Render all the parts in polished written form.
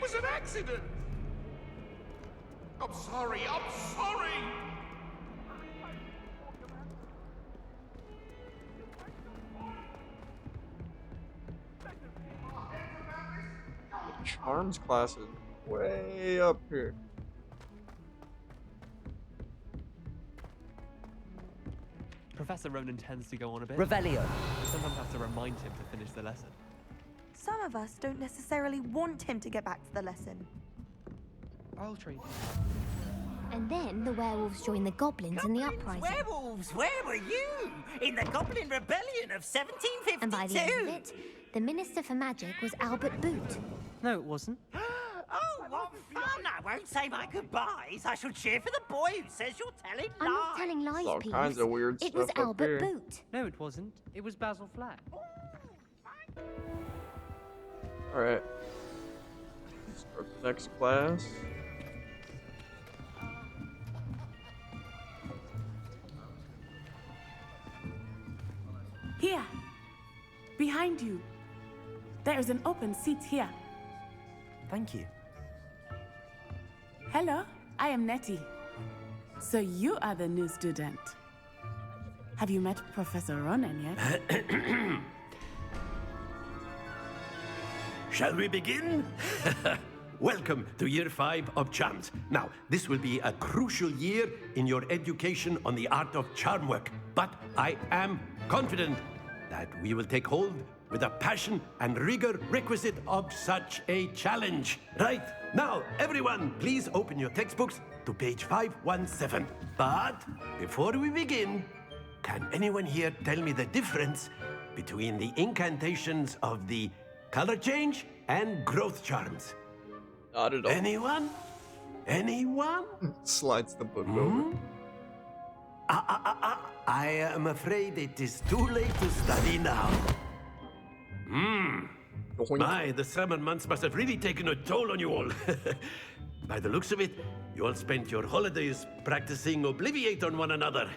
was an accident. I'm sorry. Charms class is way up here. Professor Ronan tends to go on a bit. Revelio. I sometimes have to remind him to finish the lesson. Some of us don't necessarily want him to get back to the lesson. I'll trade. And then the werewolves joined the goblins in the uprising. Werewolves, where were you? In the Goblin Rebellion of 1752. And by the end of it, the Minister for Magic was Albert Boot. No, it wasn't. Oh, what fun! I won't say my goodbyes. I shall cheer for the boy who says you're telling lies. I'm not telling lies, All Peeves. kinds of weird It stuff was up Albert here. Boot. No, it wasn't. It was Basil Flack. Alright. Start the next class. Here, behind you. There is an open seat here. Thank you. Hello, I am Nettie. So you are the new student. Have you met Professor Ronan yet? Shall we begin? Welcome to Year 5 of Charms. Now, this will be a crucial year in your education on the art of charm work. But I am confident that we will take hold with the passion and rigor requisite of such a challenge. Right, now, everyone, please open your textbooks to page 517. But before we begin, can anyone here tell me the difference between the incantations of the color change and growth charms? Not at all. Anyone? Anyone? Slides the book over. I am afraid it is too late to study now. Doink. My, the summer months must have really taken a toll on you all. By the looks of it, you all spent your holidays practicing Obliviate on one another.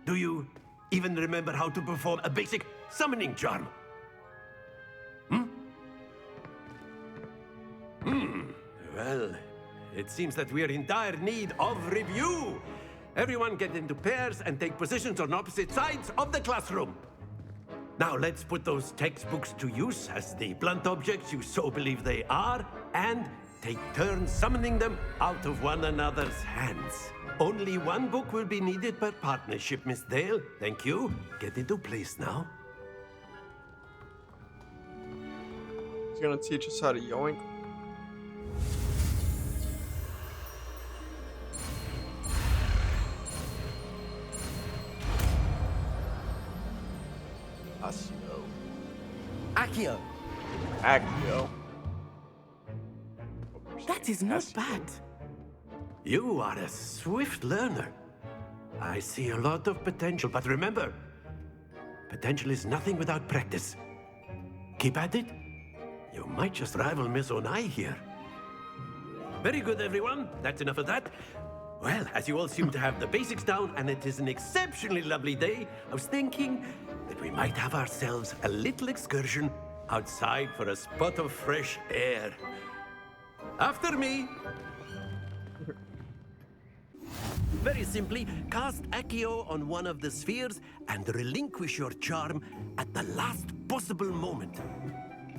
Do you even remember how to perform a basic summoning charm? Well, it seems that we are in dire need of review. Everyone get into pairs and take positions on opposite sides of the classroom. Now let's put those textbooks to use as the blunt objects you so believe they are, and take turns summoning them out of one another's hands. Only one book will be needed per partnership, Miss Dale. Thank you. Get into place now. He's gonna teach us how to yoink. Accio. Accio. Accio. That is not bad. You are a swift learner. I see a lot of potential, but remember, potential is nothing without practice. Keep at it. You might just rival Miss Onai here. Very good, everyone. That's enough of that. Well, as you all seem to have the basics down, and it is an exceptionally lovely day, I was thinking that we might have ourselves a little excursion outside for a spot of fresh air. After me. Very simply, cast Accio on one of the spheres and relinquish your charm at the last possible moment.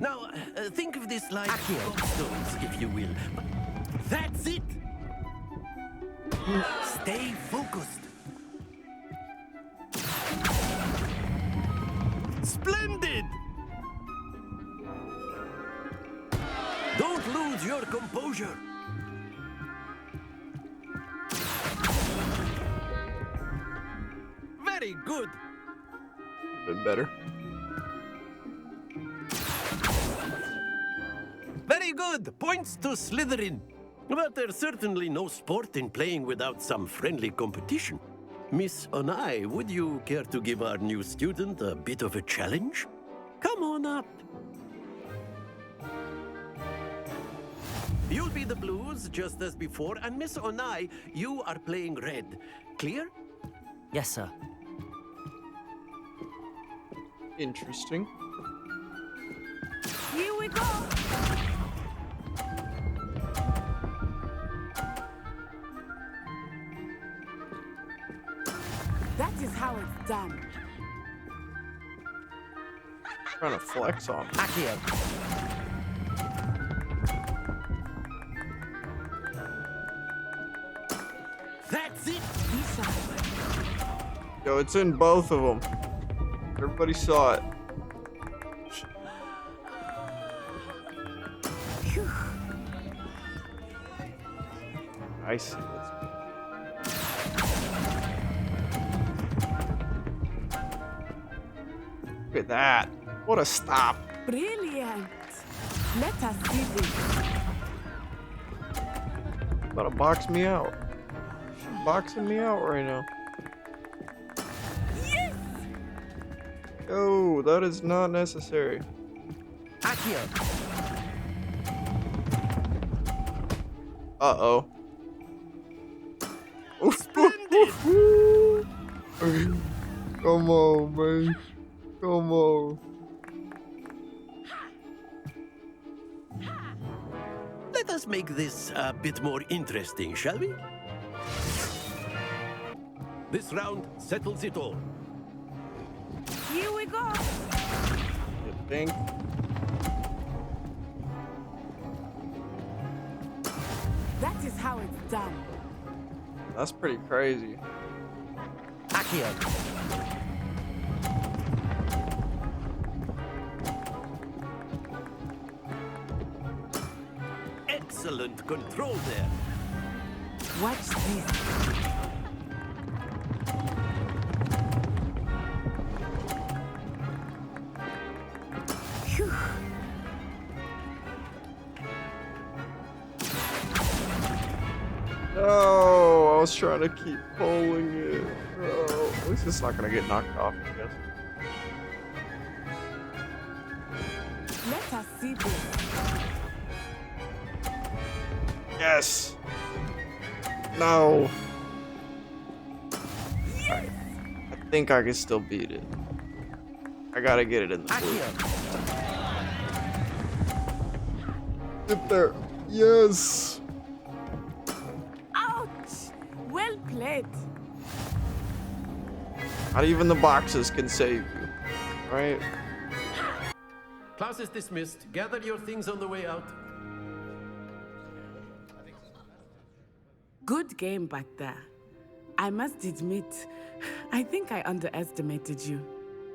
Now, think of this like stones, if you will. That's it! Stay focused. Splendid! Don't lose your composure. Very good. A bit better. Very good. Points to Slytherin. But there's certainly no sport in playing without some friendly competition. Miss Onai, would you care to give our new student a bit of a challenge? Come on up. You'll be the blues, just as before, and Miss Onai, you are playing red. Clear? Yes, sir. Here we go. That is how it's done. Trying to flex on me. Accio. That's it! Yo, it's in both of them. Everybody saw it. I see this. Look at that. What a stop. Brilliant. Let us see this. About to box me out. She's boxing me out right now. Yes! Yo, that is not necessary. Accio. Uh-oh. Come on, man. Come on. Let us make this a bit more interesting, shall we? This round settles it all. Here we go. You think? That is how it's done. That's pretty crazy. Accio. Excellent control there. Watch this. Phew. No, I was trying to keep pulling it. No, at least it's not gonna get knocked off, I guess. Let us see this. Yes. No. I think I can still beat it. I gotta get it in the blue. Get there. Yes. Ouch! Well played. Not even the boxes can save you, right? Class is dismissed. Gather your things on the way out. Good game back there. I must admit, I think I underestimated you.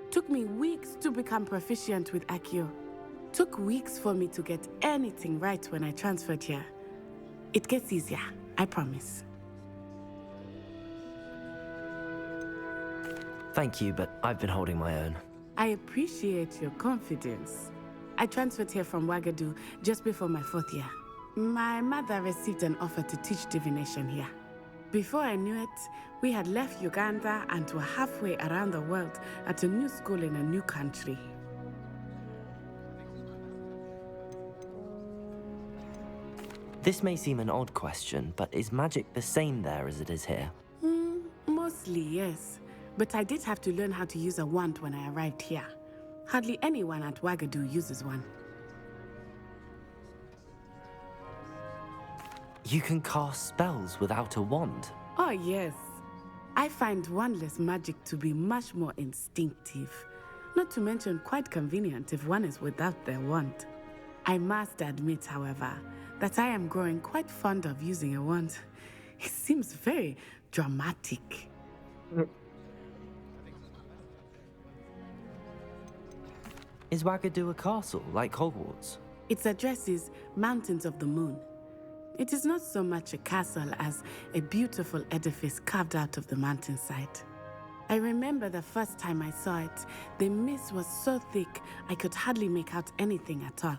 Took me weeks to become proficient with Accio. Took weeks for me to get anything right when I transferred here. It gets easier, I promise. Thank you, but I've been holding my own. I appreciate your confidence. I transferred here from Wagadu just before my 4th year. My mother received an offer to teach divination here. Before I knew it, we had left Uganda and were halfway around the world at a new school in a new country. This may seem an odd question, but is magic the same there as it is here? Mostly, yes. But I did have to learn how to use a wand when I arrived here. Hardly anyone at Wagadu uses one. You can cast spells without a wand. Oh, yes. I find wandless magic to be much more instinctive. Not to mention quite convenient if one is without their wand. I must admit, however, that I am growing quite fond of using a wand. It seems very dramatic. Is Wagadu a castle, like Hogwarts? Its address is Mountains of the Moon. It is not so much a castle as a beautiful edifice carved out of the mountainside. I remember the first time I saw it, the mist was so thick I could hardly make out anything at all.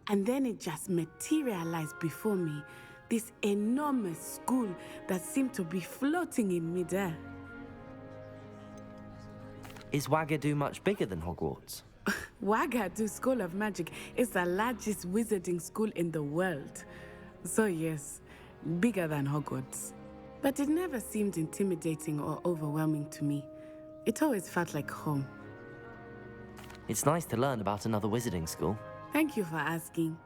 And then it just materialized before me, this enormous school that seemed to be floating in midair. Is Wagadu much bigger than Hogwarts? Wagadu School of Magic is the largest wizarding school in the world. So yes, bigger than Hogwarts. But it never seemed intimidating or overwhelming to me. It always felt like home. It's nice to learn about another wizarding school. Thank you for asking.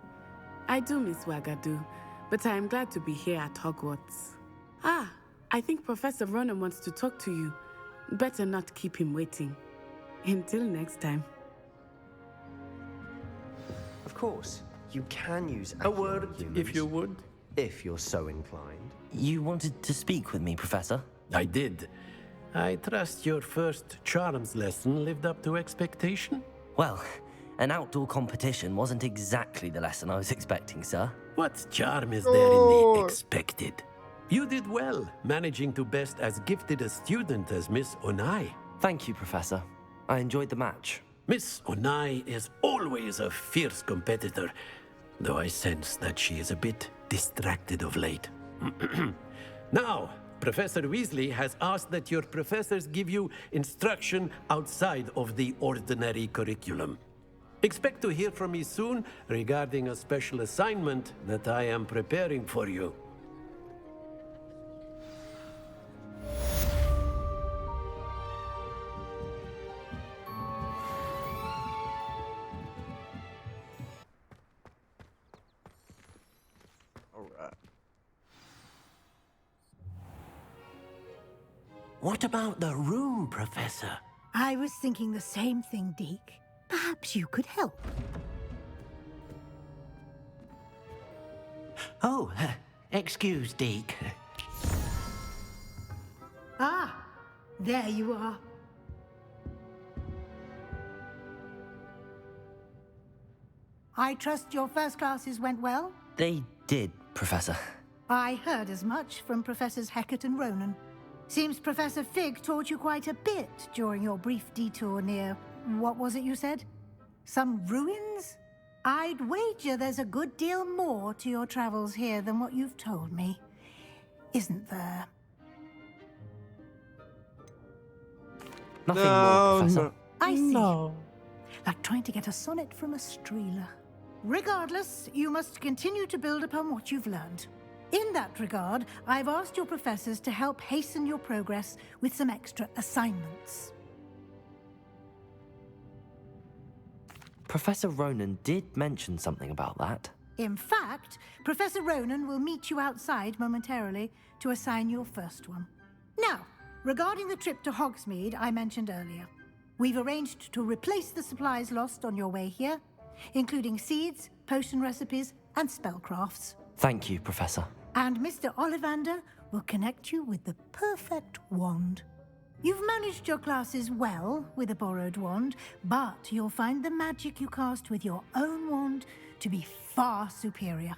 I do miss Wagadu, but I am glad to be here at Hogwarts. Ah, I think Professor Ronan wants to talk to you. Better not keep him waiting. Until next time. Of course, you can use A word, humans, if you would. if you're so inclined. You wanted to speak with me, Professor? I did. I trust your first charms lesson lived up to expectation? Well, an outdoor competition wasn't exactly the lesson I was expecting, sir. What charm is there in the expected? You did well, managing to best as gifted a student as Miss Onai. Thank you, Professor. I enjoyed the match. Miss Onai is always a fierce competitor, though I sense that she is a bit distracted of late. Now, Professor Weasley has asked that your professors give you instruction outside of the ordinary curriculum. Expect to hear from me soon regarding a special assignment that I am preparing for you. Alright. What about the room, Professor? I was thinking the same thing, Deke. Perhaps you could help. Oh, excuse, Deke. Ah, there you are. I trust your first classes went well? They did, Professor. I heard as much from Professors Hecat and Ronan. Seems Professor Fig taught you quite a bit during your brief detour near... what was it you said? Some ruins? I'd wager there's a good deal more to your travels here than what you've told me. Isn't there? Nothing more, Professor. I see. Like trying to get a sonnet from a streeler. Regardless, you must continue to build upon what you've learned. In that regard, I've asked your professors to help hasten your progress with some extra assignments. Professor Ronan did mention something about that. In fact, Professor Ronan will meet you outside momentarily to assign your first one. Now, regarding the trip to Hogsmeade I mentioned earlier, we've arranged to replace the supplies lost on your way here, including seeds, potion recipes, and spellcrafts. Thank you, Professor. And Mr. Ollivander will connect you with the perfect wand. You've managed your classes well with a borrowed wand, but you'll find the magic you cast with your own wand to be far superior.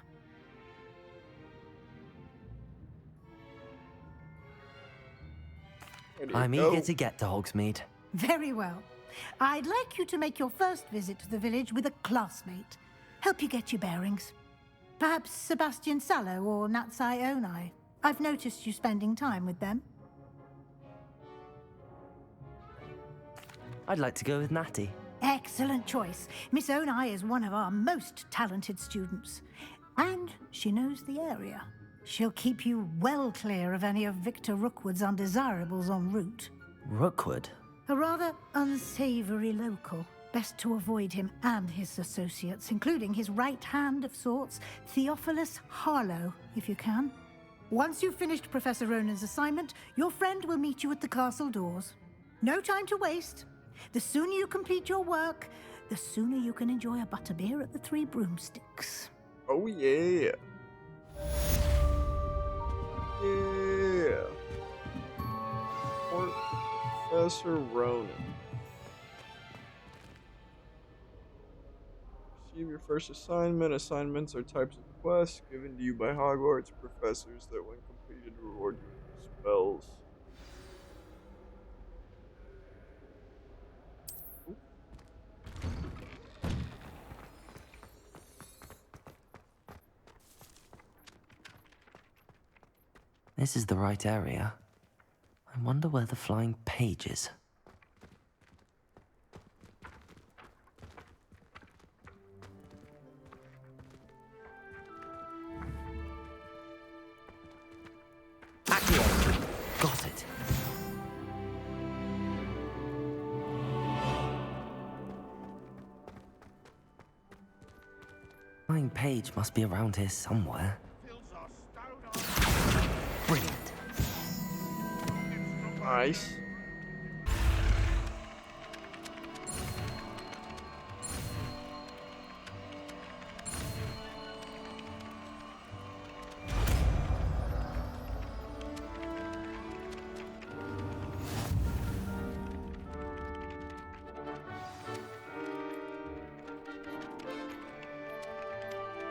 I'm eager to get to Hogsmeade. Very well. I'd like you to make your first visit to the village with a classmate. Help you get your bearings. Perhaps Sebastian Sallow or Natsai Onai. I've noticed you spending time with them. I'd like to go with Natty. Excellent choice. Miss Onai is one of our most talented students. And she knows the area. She'll keep you well clear of any of Victor Rookwood's undesirables en route. Rookwood? A rather unsavory local. Best to avoid him and his associates, including his right hand of sorts, Theophilus Harlow, if you can. Once you've finished Professor Ronan's assignment, your friend will meet you at the castle doors. No time to waste. The sooner you complete your work, the sooner you can enjoy a butterbeer at the Three Broomsticks. Oh, yeah. Yeah. Professor Ronan. Receive your first assignment. Assignments are types of quests given to you by Hogwarts professors that, when completed, reward you with spells. This is the right area. I wonder where the flying page is. Accio! Got it. Flying page must be around here somewhere. Brilliant. Nice.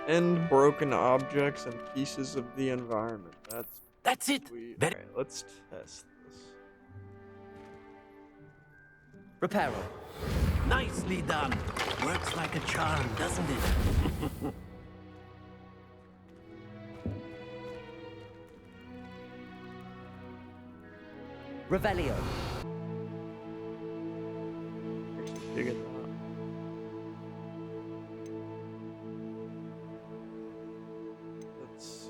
And broken objects and pieces of the environment. That's it. Sweet. Very- Alright, let's test this. Reparo. Nicely done. Works like a charm, doesn't it? Revelio. Actually, dig it out. Let's see.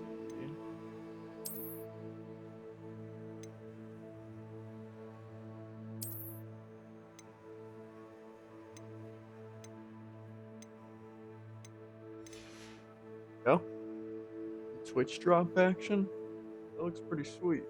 Go. Twitch drop action. That looks pretty sweet.